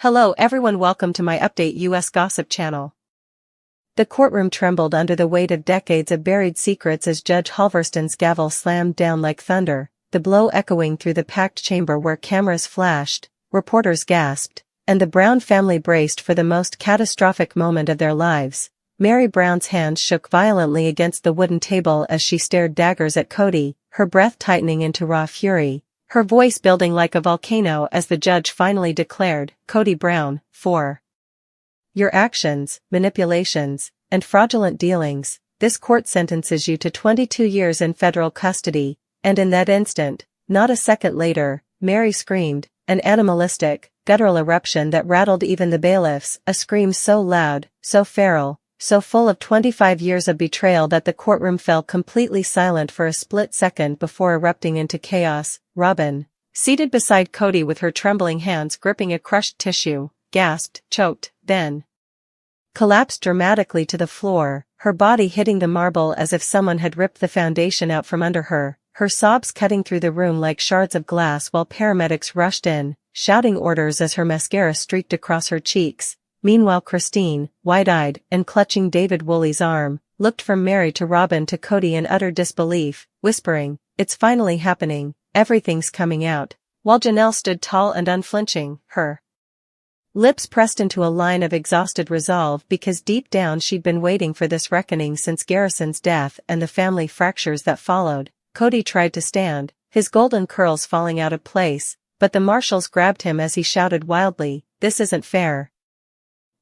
Hello everyone, welcome to my update US Gossip channel. The courtroom trembled under the weight of decades of buried secrets as Judge Halverson's gavel slammed down like thunder, the blow echoing through the packed chamber where cameras flashed, reporters gasped, and the Brown family braced for the most catastrophic moment of their lives. Meri Brown's hands shook violently against the wooden table as she stared daggers at Kody, her breath tightening into raw fury, her voice building like a volcano as the judge finally declared, "Kody Brown, for your actions, manipulations, and fraudulent dealings, this court sentences you to 22 years in federal custody," and in that instant, not a second later, Meri screamed, an animalistic, guttural eruption that rattled even the bailiffs, a scream so loud, so feral, so full of 25 years of betrayal that the courtroom fell completely silent for a split second before erupting into chaos. Robyn, seated beside Kody with her trembling hands gripping a crushed tissue, gasped, choked, then collapsed dramatically to the floor, her body hitting the marble as if someone had ripped the foundation out from under her, her sobs cutting through the room like shards of glass while paramedics rushed in, shouting orders as her mascara streaked across her cheeks. Meanwhile Christine, wide-eyed and clutching David Woolley's arm, looked from Meri to Robyn to Kody in utter disbelief, whispering, "It's finally happening, everything's coming out," while Janelle stood tall and unflinching, her lips pressed into a line of exhausted resolve because deep down she'd been waiting for this reckoning since Garrison's death and the family fractures that followed. Kody tried to stand, his golden curls falling out of place, but the marshals grabbed him as he shouted wildly, "This isn't fair.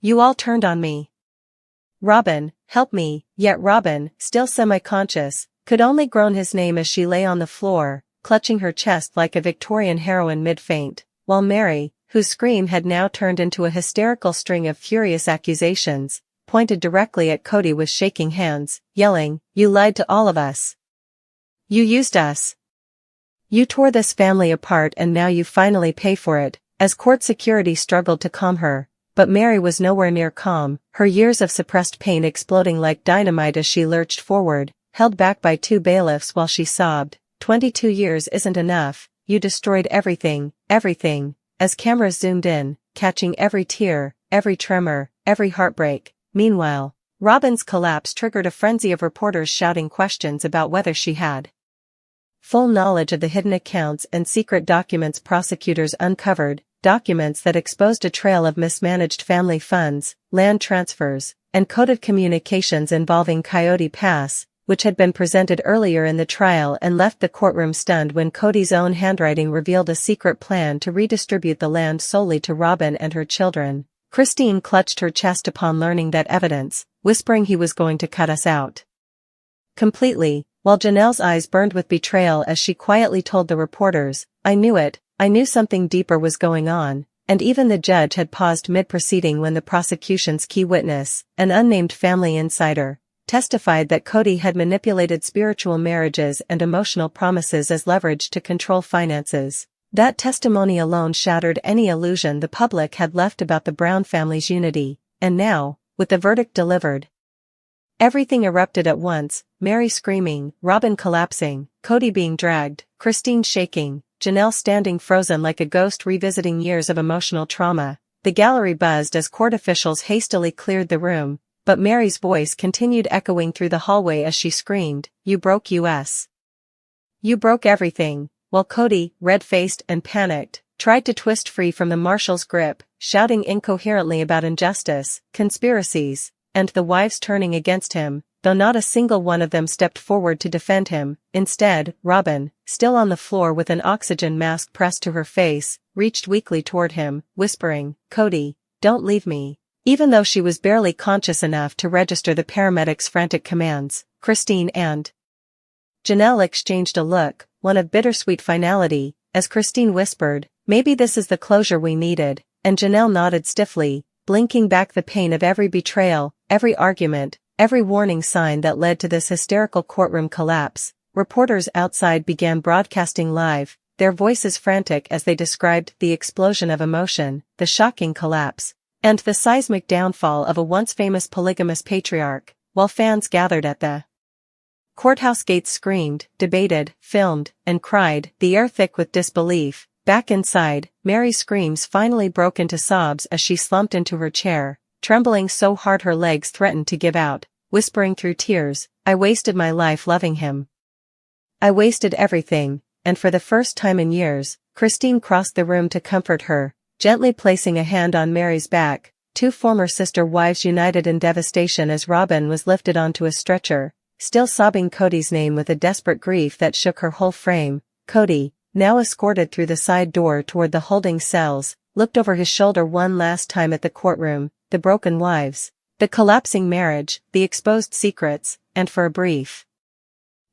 You all turned on me. Robyn, help me," yet Robyn, still semi-conscious, could only groan his name as she lay on the floor, clutching her chest like a Victorian heroine mid-faint, while Meri, whose scream had now turned into a hysterical string of furious accusations, pointed directly at Kody with shaking hands, yelling, "You lied to all of us. You used us. You tore this family apart and now you finally pay for it," as court security struggled to calm her. But Meri was nowhere near calm, her years of suppressed pain exploding like dynamite as she lurched forward, held back by two bailiffs while she sobbed, 22 years isn't enough, you destroyed everything, everything," as cameras zoomed in, catching every tear, every tremor, every heartbreak. Meanwhile, Robyn's collapse triggered a frenzy of reporters shouting questions about whether she had full knowledge of the hidden accounts and secret documents prosecutors uncovered, documents that exposed a trail of mismanaged family funds, land transfers, and coded communications involving Coyote Pass, which had been presented earlier in the trial and left the courtroom stunned when Kody's own handwriting revealed a secret plan to redistribute the land solely to Robyn and her children. Christine clutched her chest upon learning that evidence, whispering, "He was going to cut us out completely," while Janelle's eyes burned with betrayal as she quietly told the reporters, "I knew it. I knew something deeper was going on," and even the judge had paused mid-proceeding when the prosecution's key witness, an unnamed family insider, testified that Kody had manipulated spiritual marriages and emotional promises as leverage to control finances. That testimony alone shattered any illusion the public had left about the Brown family's unity, and now, with the verdict delivered, everything erupted at once, Meri screaming, Robyn collapsing, Kody being dragged, Christine shaking, Janelle standing frozen like a ghost revisiting years of emotional trauma. The gallery buzzed as court officials hastily cleared the room, but Meri's voice continued echoing through the hallway as she screamed, "You broke us. You broke everything," while Kody, red-faced and panicked, tried to twist free from the marshal's grip, shouting incoherently about injustice, conspiracies, and the wives turning against him, though not a single one of them stepped forward to defend him. Instead, Robyn, still on the floor with an oxygen mask pressed to her face, reached weakly toward him, whispering, "Kody, don't leave me." Even though she was barely conscious enough to register the paramedics' frantic commands, Christine and Janelle exchanged a look, one of bittersweet finality, as Christine whispered, "Maybe this is the closure we needed," and Janelle nodded stiffly, blinking back the pain of every betrayal, every argument, every warning sign that led to this hysterical courtroom collapse. Reporters outside began broadcasting live, their voices frantic as they described the explosion of emotion, the shocking collapse, and the seismic downfall of a once famous polygamous patriarch, while fans gathered at the courthouse gates screamed, debated, filmed, and cried, the air thick with disbelief. Back inside, Mary's screams finally broke into sobs as she slumped into her chair, trembling so hard her legs threatened to give out, whispering through tears, "I wasted my life loving him. I wasted everything," and for the first time in years, Christine crossed the room to comfort her, gently placing a hand on Mary's back. Two former sister wives united in devastation as Robyn was lifted onto a stretcher, still sobbing Kody's name with a desperate grief that shook her whole frame. Kody, now escorted through the side door toward the holding cells, looked over his shoulder one last time at the courtroom, the broken wives, the collapsing marriage, the exposed secrets, and for a brief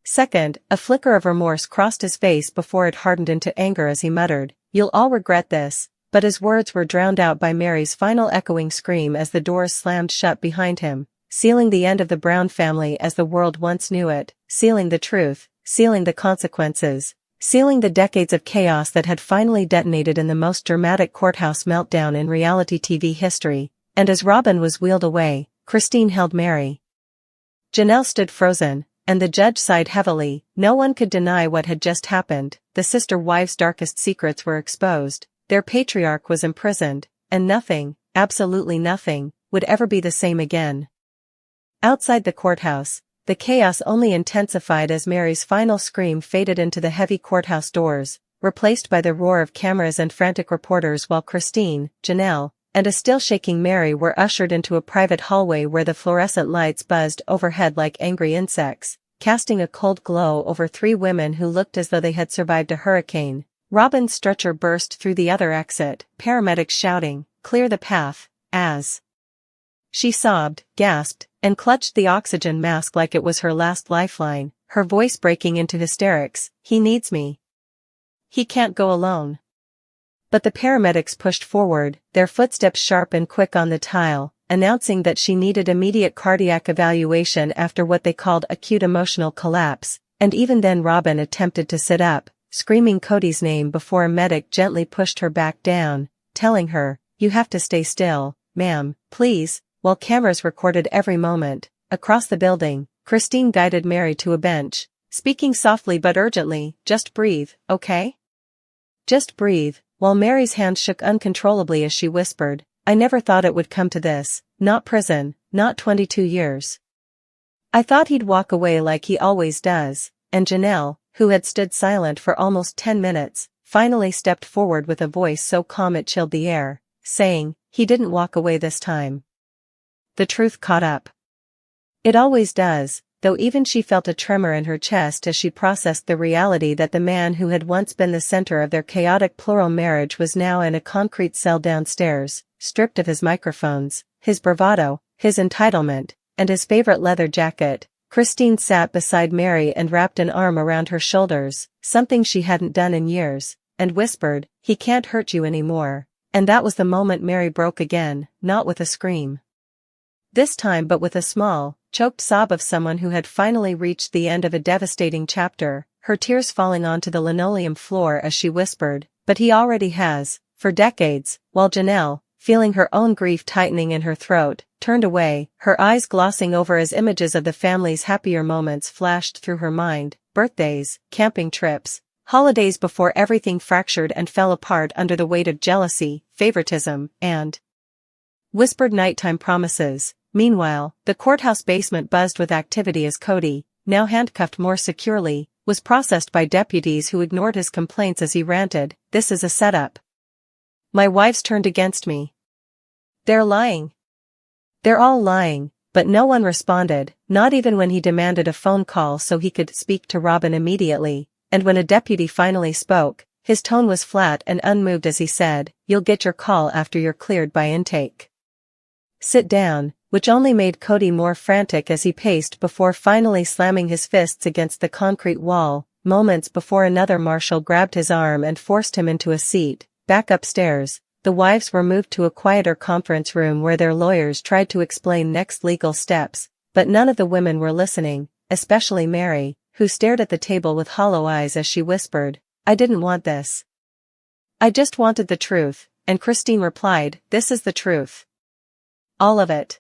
second, a flicker of remorse crossed his face before it hardened into anger as he muttered, "You'll all regret this," but his words were drowned out by Mary's final echoing scream as the doors slammed shut behind him, sealing the end of the Brown family as the world once knew it, sealing the truth, sealing the consequences, sealing the decades of chaos that had finally detonated in the most dramatic courthouse meltdown in reality TV history. And as Robyn was wheeled away, Christine held Meri. Janelle stood frozen, and the judge sighed heavily. No one could deny what had just happened. The sister wives' darkest secrets were exposed, their patriarch was imprisoned, and nothing, absolutely nothing, would ever be the same again. Outside the courthouse, the chaos only intensified as Mary's final scream faded into the heavy courthouse doors, replaced by the roar of cameras and frantic reporters while Christine, Janelle, and a still shaking Meri were ushered into a private hallway where the fluorescent lights buzzed overhead like angry insects, casting a cold glow over three women who looked as though they had survived a hurricane. Robyn's stretcher burst through the other exit, paramedics shouting, "Clear the path," as she sobbed, gasped, and clutched the oxygen mask like it was her last lifeline, her voice breaking into hysterics, "He needs me. He can't go alone." But the paramedics pushed forward, their footsteps sharp and quick on the tile, announcing that she needed immediate cardiac evaluation after what they called acute emotional collapse, and even then Robyn attempted to sit up, screaming Kody's name before a medic gently pushed her back down, telling her, "You have to stay still, ma'am, please," while cameras recorded every moment. Across the building, Christine guided Meri to a bench, speaking softly but urgently, "Just breathe, okay? Just breathe," while Mary's hand shook uncontrollably as she whispered, "I never thought it would come to this, not prison, not 22 years. I thought he'd walk away like he always does," and Janelle, who had stood silent for almost 10 minutes, finally stepped forward with a voice so calm it chilled the air, saying, "He didn't walk away this time." The truth caught up. It always does, though even she felt a tremor in her chest as she processed the reality that the man who had once been the center of their chaotic plural marriage was now in a concrete cell downstairs, stripped of his microphones, his bravado, his entitlement, and his favorite leather jacket. Christine sat beside Meri and wrapped an arm around her shoulders, something she hadn't done in years, and whispered, "He can't hurt you anymore." And that was the moment Meri broke again, not with a scream this time but with a small, choked sob of someone who had finally reached the end of a devastating chapter, her tears falling onto the linoleum floor as she whispered, "But he already has, for decades," while Janelle, feeling her own grief tightening in her throat, turned away, her eyes glossing over as images of the family's happier moments flashed through her mind, birthdays, camping trips, holidays before everything fractured and fell apart under the weight of jealousy, favoritism, and whispered nighttime promises. Meanwhile, the courthouse basement buzzed with activity as Kody, now handcuffed more securely, was processed by deputies who ignored his complaints as he ranted, "This is a setup. My wives turned against me. They're lying. They're all lying," but no one responded, not even when he demanded a phone call so he could speak to Robyn immediately, and when a deputy finally spoke, his tone was flat and unmoved as he said, "You'll get your call after you're cleared by intake. Sit down," which only made Kody more frantic as he paced before finally slamming his fists against the concrete wall, moments before another marshal grabbed his arm and forced him into a seat. Back upstairs, the wives were moved to a quieter conference room where their lawyers tried to explain next legal steps, but none of the women were listening, especially Meri, who stared at the table with hollow eyes as she whispered, "I didn't want this. I just wanted the truth," and Christine replied, "This is the truth. All of it.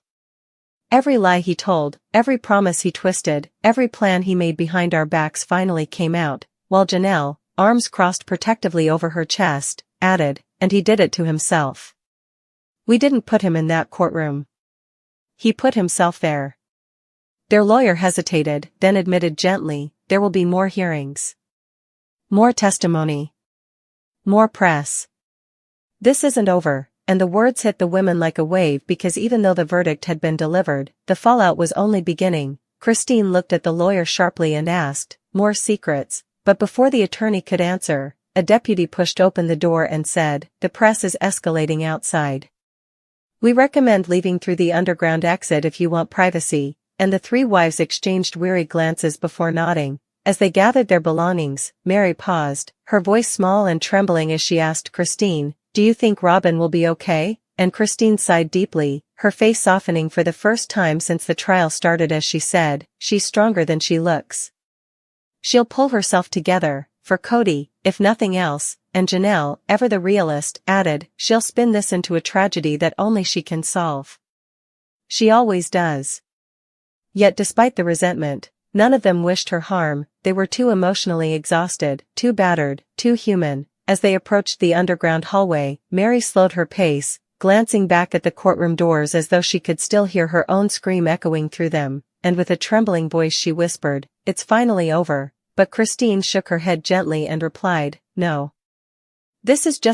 Every lie he told, every promise he twisted, every plan he made behind our backs finally came out," while Janelle, arms crossed protectively over her chest, added, "And he did it to himself. We didn't put him in that courtroom. He put himself there." Their lawyer hesitated, then admitted gently, "There will be more hearings. More testimony. More press. This isn't over." And the words hit the women like a wave because even though the verdict had been delivered, the fallout was only beginning. Christine looked at the lawyer sharply and asked, "More secrets?" But before the attorney could answer, a deputy pushed open the door and said, "The press is escalating outside. We recommend leaving through the underground exit if you want privacy," and the three wives exchanged weary glances before nodding. As they gathered their belongings, Meri paused, her voice small and trembling as she asked Christine, "Do you think Robyn will be okay?" And Christine sighed deeply, her face softening for the first time since the trial started as she said, "She's stronger than she looks. She'll pull herself together, for Kody, if nothing else," and Janelle, ever the realist, added, "She'll spin this into a tragedy that only she can solve. She always does." Yet despite the resentment, none of them wished her harm. They were too emotionally exhausted, too battered, too human. As they approached the underground hallway, Meri slowed her pace, glancing back at the courtroom doors as though she could still hear her own scream echoing through them, and with a trembling voice she whispered, "It's finally over." But Christine shook her head gently and replied, "No. This is just